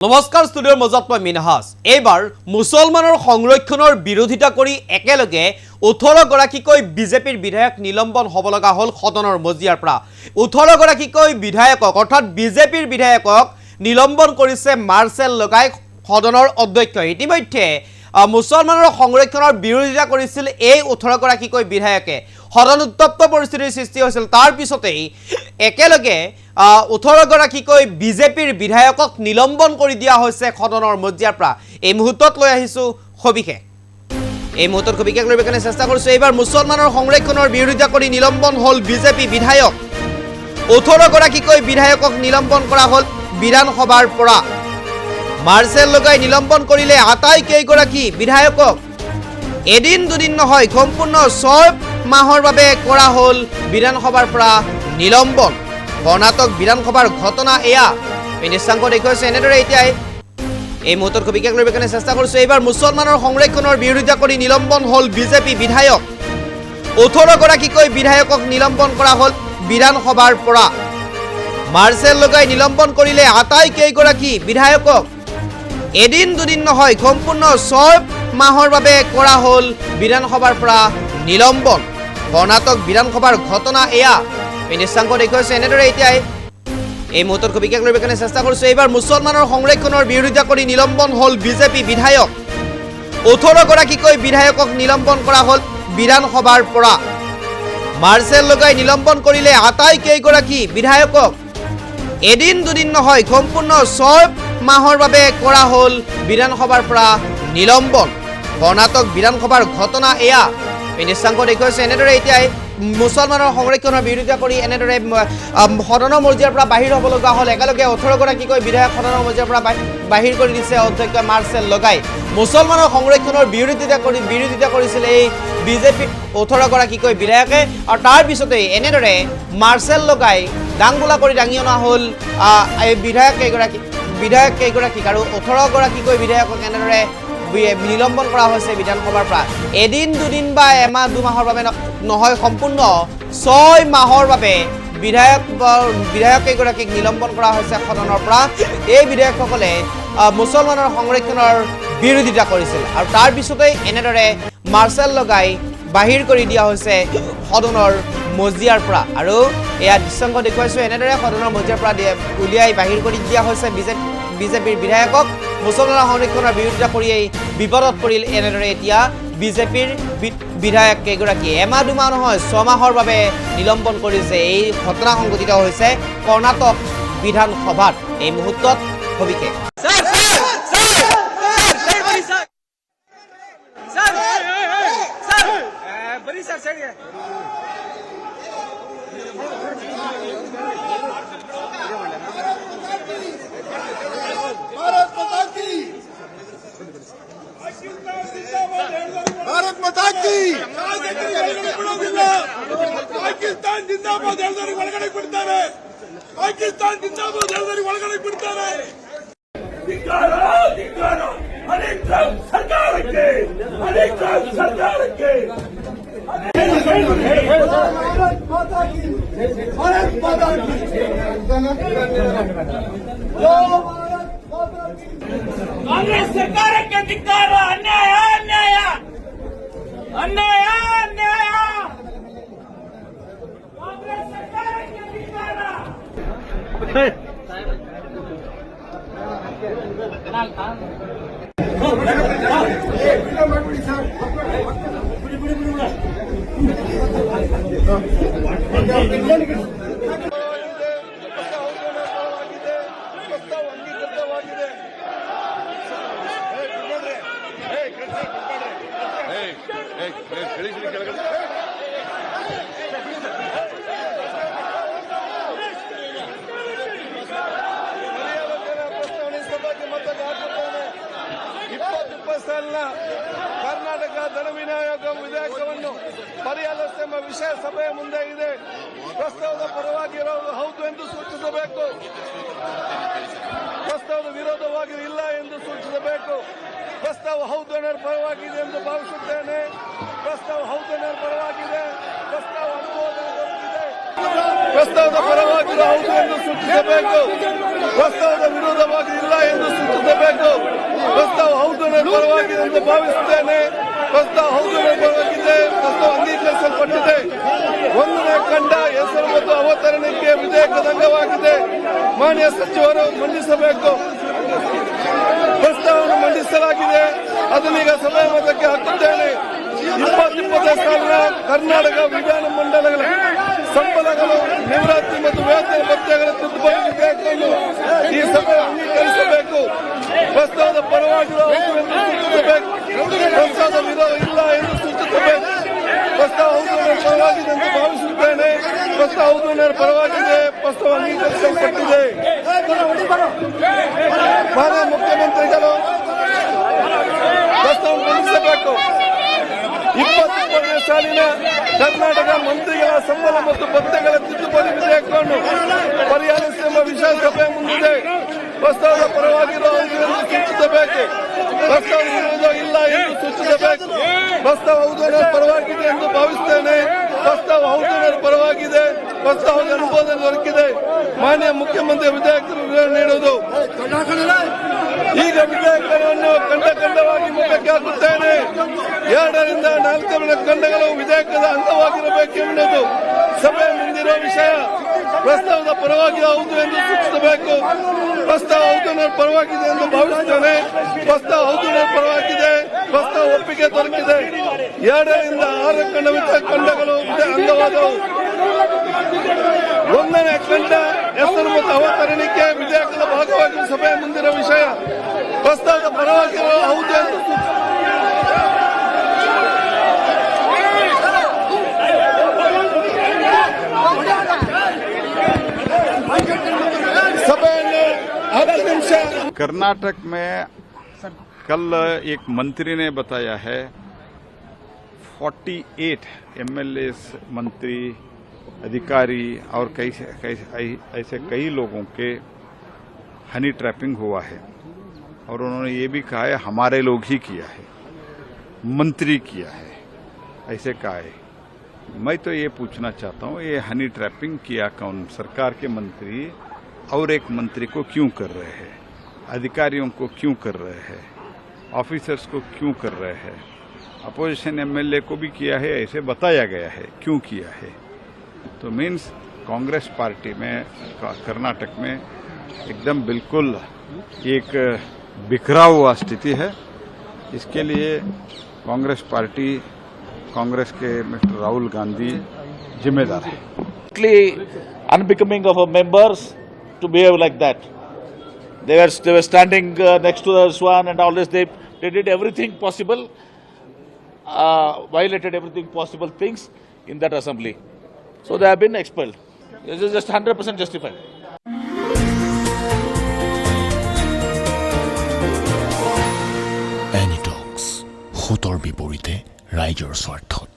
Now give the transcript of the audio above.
নমস্কাৰ ষ্টুডিঅ'ৰ মাজত মই মিনহাজ এইবাৰ মুছলমানৰ সংৰক্ষণৰ বিৰোধিতা কৰি একেলগে 18 গৰাকীকৈ বিজেপিৰ বিধায়ক নিলম্বন হ'ব লগা হ'ল সদনৰ মজিয়াৰ পৰা 18 গৰাকীকৈ বিধায়কক অৰ্থাৎ বিজেপিৰ বিধায়কক নিলম্বন কৰিছে মাৰ্চেল লগাই সদনৰ অধ্যক্ষ ইতিমধ্যে মুছলমানৰ সংৰক্ষণৰ বিৰোধিতা কৰিছিল এই 18 গৰাকীকৈ বিধায়কে সদন উত্তপ্ত পৰিস্থিতিৰ সৃষ্টি হৈছিল তাৰ পিছতেই একেলগে 18 গৰাকীকৈ বিজেপিৰ বিধায়কক নিলম্বন কৰি দিয়া হৈছে সদনৰ মজিয়াৰ পৰা এই মুহূৰ্তত লৈ আহিছো খবিকে এই মুহূৰ্তত খবিকে লৈ বেকনে চেষ্টা কৰিছো এইবাৰ মুছলমানৰ সংৰক্ষণৰ বিৰোধিতা কৰি নিলম্বন হ'ল বিজেপি বিধায়ক 18 গৰাকীকৈ বিধায়কক নিলম্বন কৰা হ'ল বিধানসভাৰ পৰা মাৰ্চেল লগাই নিলম্বন কৰিলে আটাই কেইগৰাকী বিধায়কক এদিন দুদিন নহয় সম্পূৰ্ণ 6 মাহৰ বাবে কৰা হ'ল বিধানসভাৰ পৰা নিলম্বন কৰ্ণাটক বিধানসভাৰ ঘটনা এয়া নিশ্চাংক দেখুৱাইছে এনেদৰে এতিয়া এই মুহূৰ্তত খবিকে লৈ বেকনে চেষ্টা কৰিছো এইবাৰ মুছলমানৰ সংৰক্ষণৰ বিৰোধিতা কৰি নিলম্বন হ'ল বিজেপি বিধায়ক 18 গৰাকীকৈ বিধায়কক নিলম্বন কৰা হ'ল বিধানসভাৰ পৰা মাৰ্চেল লগাই নিলম্বন কৰিলে আটাই কেইগৰাকী বিধায়কক এদিন দুদিন নহয় সম্পূৰ্ণ 6 মাহৰ বাবে কৰা হ'ল বিধানসভাৰ পৰা নিলম্বন কৰ্ণাটক বিধানসভাৰ ঘটনা এয়া নিশ্চাংক দেখুৱাইছে এনেদৰে এতিয়া এই মুহূৰ্তত খবিকে লৈ বেকনে চেষ্টা কৰিছো এইবাৰ মুছলমানৰ সংৰক্ষণৰ বিৰোধিতা কৰি নিলম্বন হ'ল বিজেপি বিধায়ক 18 গৰাকীকৈ বিধায়কক নিলম্বন কৰা হ'ল বিধানসভাৰ পৰা মাৰ্চেল লগাই নিলম্বন কৰিলে আটাই কেইগৰাকী বিধায়কক এদিন দুদিন নহয় সম্পূৰ্ণ 6 মাহৰ বাবে কৰা হ'ল বিধানসভাৰ পৰা নিলম্বন কৰ্ণাটক বিধানসভাৰ ঘটনা এয়া নিশ্চাংক দেখুৱাইছে এনেদৰে এতিয়া মুছলমানৰ সংৰক্ষণৰ বিৰোধিতা কৰি এনেদৰে সদনৰ মজিয়াৰ পৰা বাহিৰ হ'ব লগা হ'ল একেলগে 18 গৰাকীকৈ বিধায়ক সদনৰ মজিয়াৰ পৰা বাহিৰ কৰি দিছে অধ্যক্ষ মাৰ্চেল লগাই মুছলমানৰ সংৰক্ষণৰ বিৰোধিতা কৰিছিল এই বিজেপি 18 গৰাকীকৈ বিধায়কে আৰু তাৰ পিছতেই এনেদৰে মাৰ্চেল লগাই ডাংবোলা কৰি দাঙি অনা হ'ল এই বিধায়ক কেইগৰাকীক আৰু 18 গৰাকীকৈ বিধায়কক এনেদৰে নিলম্বন কৰা হৈছে বিধানসভাৰ পৰা এদিন দুদিন বা এমাহ দুমাহৰ বাবে নহয় সম্পূৰ্ণ 6 মাহৰ বাবে বিধায়ক কেইগৰাকীক নিলম্বন কৰা হৈছে সদনৰ পৰা এই বিধায়কসকলে মুছলমানৰ সংৰক্ষণৰ বিৰোধিতা কৰিছিল আৰু তাৰ পিছতেই এনেদৰে মাৰ্চেল লগাই বাহিৰ কৰি দিয়া হৈছে সদনৰ মজিয়াৰ পৰা আৰু এয়া দৃশ্যাংক দেখুৱাইছো এনেদৰে সদনৰ মজিয়াৰ পৰা উলিয়াই বাহিৰ কৰি দিয়া হৈছে বিজেপিৰ বিধায়কক মুছলমানৰ সংৰক্ষণৰ বিৰোধিতা কৰি বিপদত পৰিল এনেদৰে এতিয়া বিজেপিৰ বিধায়ক কেইগৰাকীয়ে এমাহ দুমাহ নহয় 6 মাহৰ বাবে নিলম্বন কৰিছে এই ঘটনা সংঘটিত হৈছে কৰ্ণাটক বিধানসভাত এই মুহূৰ্তত খবিকে भारत माता की पाकिस्तान जिंदाबाद ಎಲ್ಲರೂ ಒಳಗಡೆ ಬಿಡ್ತಾರೆ ಪಾಕಿಸ್ತಾನ जिंदाबाद ಎಲ್ಲರೂ ಒಳಗಡೆ ಬಿಡ್ತಾರೆ ಧಿಕ್ಕಾರ ಧಿಕ್ಕಾರ ಅನೇಕ ಸರ್ಕಾರಕ್ಕೆ भारत माता की ಕಾಂಗ್ರೆಸ್ ಸರ್ಕಾರಕ್ಕೆ ಧಿಕ್ಕಾರ ಅನ್ಯಾಯ ಅನ್ಯಾಯ ಅನ್ಯಾಯ ಅನ್ಯಾಯ ಕಾಂಗ್ರೆಸ್ ಸರ್ಕಾರಕ್ಕೆ ಧಿಕ್ಕಾರ ಕರ್ನಾಟಕ ಧನವಿನ ಆಯೋಗ ವಿಧೇಯಕವನ್ನು ಪರಿಹರಿಸುವ ವಿಷಯ ಸಭೆಯ ಮುಂದೆ ಇದೆ ಪ್ರಸ್ತಾವದ ಪರವಾಗಿರುವುದು ಹೌದು ಎಂದು ಸೂಚಿಸಬೇಕು ಪ್ರಸ್ತಾವದ ವಿರೋಧವಾಗಿ ಇಲ್ಲ ಎಂದು ಸೂಚಿಸಬೇಕು ಪ್ರಸ್ತಾವ ಹೌದು ಅನ್ನೋ ಪರವಾಗಿದೆ ಎಂದು ಭಾವಿಸುತ್ತೇನೆ ಪ್ರಸ್ತಾವ ಹೌದು ಅನ್ನೋ ಪರವಾಗಿದೆ ಪ್ರಸ್ತಾವ ಅನುಮೋದನೆ ದೊರೆತಿದೆ ಪ್ರಸ್ತಾವದ ಪರವಾಗಿರೋ ಹೌದು ಎಂದು ಸೂಚಿಸಬೇಕು. ಪ್ರಸ್ತಾವದ ವಿರೋಧವಾಗಿ ಇಲ್ಲ ಎಂದು ಸೂಚಿಸಬೇಕು. ಪ್ರಸ್ತಾವ ಹೌದು ಪರವಾಗಿದೆ ಎಂದು ಭಾವಿಸುತ್ತೇನೆ. ಪ್ರಸ್ತಾವ ಹೌದು ಪರವಾಗಿದೆ. ಪ್ರಸ್ತಾವ ಅಂಗೀಕರಿಸಲ್ಪಟ್ಟಿದೆ. 1ನೇ ಖಂಡ ಹೆಸರು ಮತ್ತು ಅವತರಣಿಕೆ ವಿಧೇಯಕದ ಅಂಗವಾಗಿದೆ. ಮಾನ್ಯ ಸಚಿವರು ಮಂಡಿಸಬೇಕು. ಪ್ರಸ್ತಾವವನ್ನು ಮಂಡಿಸಲಾಗಿದೆ. ಅದನ್ನೀಗ ಸಭೆಯ ಮತಕ್ಕೆ ಹಾಕುತ್ತೇನೆ. 2020 ಸಾಲಿನ ಕರ್ನಾಟಕ ವಿಧಾನ ಮಂಡಲಗಳ ಸಂಬಳಗಳು, ನಿವೃತ್ತಿ ಮತ್ತು ವೇತನ ಭತ್ಯೆಗಳ ತಿದ್ದುಪಡಿ ವಿಧೇಯಕವನ್ನು ಈ ಸಭೆ ಅಂಗೀಕರಿಸಬೇಕು. ಪ್ರಸ್ತಾವದ ಪರವಾಗಿರುವ ಹೌದು ಎಂದು ಸೂಚಿಸಬೇಕು. ಪ್ರಸ್ತಾವದ ವಿರೋಧ ಇಲ್ಲ ಎಂದು ಸೂಚಿಸಬೇಕು. ಪ್ರಸ್ತಾವ ಹೌದು ಪರವಾಗಿದೆ ಎಂದು ಭಾವಿಸುತ್ತೇನೆ. ಪ್ರಸ್ತಾವ ಹೌದು ಪರವಾಗಿದೆ. ಪ್ರಸ್ತಾವ ಅಂಗೀಕರಿಸಲ್ಪಟ್ಟಿದೆ. ಮಾನ್ಯ ಮುಖ್ಯಮಂತ್ರಿಗಳು ಪ್ರಸ್ತಾವ ಮಂಡಿಸಬೇಕು. 2020ನೇ ಸಾಲಿನ ಕರ್ನಾಟಕ ಮಂತ್ರಿಗಳ ಸಂಬಳ ಮತ್ತು ಭತ್ಯೆಗಳ ತಿದ್ದುಪಡಿ ವಿಧೇಯಕವನ್ನು ಪರಿಹರಿಸುವ ವಿಶೇಷ ಸಭೆ ಮುಂದಿದೆ. ಪ್ರಸ್ತಾವದ ಪರವಾಗಿರುವ ಹೌದು ಎಂದು ಸೂಚಿಸಬೇಕು. ಪ್ರಸ್ತಾವ ವಿರೋಧ ಇಲ್ಲ ಎಂದು ಸೂಚಿಸಬೇಕು. ಪ್ರಸ್ತಾವ ಹೌದು ಪರವಾಗಿದೆ ಎಂದು ಭಾವಿಸುತ್ತೇನೆ. ಪ್ರಸ್ತಾವ ಹೌದು ಪರವಾಗಿದೆ. ಪ್ರಸ್ತಾವದ ಅನುಮೋದನೆ ದೊರಕಿದೆ. ಮಾನ್ಯ ಮುಖ್ಯಮಂತ್ರಿ ವಿಧೇಯಕರು ವಿವರಣೆ ನೀಡುವುದು. ಈಗ ವಿಧೇಯಕವನ್ನು ಖಂಡವಾಗಿ ಮುಖಕ್ಕೆ ಹಾಕುತ್ತೇನೆ. 2ರಿಂದ 4 ಖಂಡಗಳು ವಿಧೇಯಕದ ಅಂಗವಾಗಿರಬೇಕೆಂಬುದು ಸಭೆ ಮುಂದಿರುವ ವಿಷಯ. ಪ್ರಸ್ತಾವದ ಪರವಾಗಿ ಹೌದು ಎಂದು ಸೂಚಿಸಬೇಕು. ಪ್ರಸ್ತಾವ ಹೌದು ಪರವಾಗಿದೆ ಎಂದು ಭಾವಿಸುತ್ತೇನೆ. ಪ್ರಸ್ತಾವ ಹೌದು ಪರವಾಗಿದೆ. ಪ್ರಸ್ತಾವ ಒಪ್ಪಿಗೆ ದೊರಕಿದೆ. 2ರಿಂದ 6 ಖಂಡಗಳು ಅಂಗವಾದವು. 1ನೇ ಖಂಡ ಹೆಸರು ಮತ್ತು ಅವತರಣಿಕೆ ವಿಧೇಯಕದ ಭಾಗವಾಗಿ ಸಭೆಯ ಮುಂದಿನ ವಿಷಯ. ಪ್ರಸ್ತಾವದ ಪರವಾಗಿರುವ ಹೌದು ಎಂದು सभೆಯನ್ನು 10 ನಿಮಿಷ. कर्नाटक में कल एक मंत्री ने बताया है 48 एमएलए, मंत्री, अधिकारी और ऐसे कई लोगों के हनी ट्रैपिंग हुआ है. और उन्होंने ये भी कहा है हमारे लोग ही किया है, मंत्री किया है, ऐसे कहा है. मैं तो ये पूछना चाहता हूँ, ये हनी ट्रैपिंग किया कौन? सरकार के मंत्री और एक मंत्री को क्यों कर रहे हैं? अधिकारियों को क्यों कर रहे हैं? ऑफिसर्स को क्यों कर रहे हैं? अपोजिशन एमएलए को भी किया है ऐसे बताया गया है. क्यों किया है? तो मीन्स कांग्रेस पार्टी में कर्नाटक में एकदम बिल्कुल एक बिखरा हुआ स्थिति है. इसके लिए कांग्रेस पार्टी, कांग्रेस के मिस्टर राहुल गांधी जिम्मेदार है. Unbecoming of our members to behave like that. They were standing next to the Swan and all this. They did everything possible, violated everything possible things in that assembly. So they have been expelled. This is just 100% justified. Any talks, হুতৰ বিপৰীতে ৰাইজৰ স্বাৰ্থত.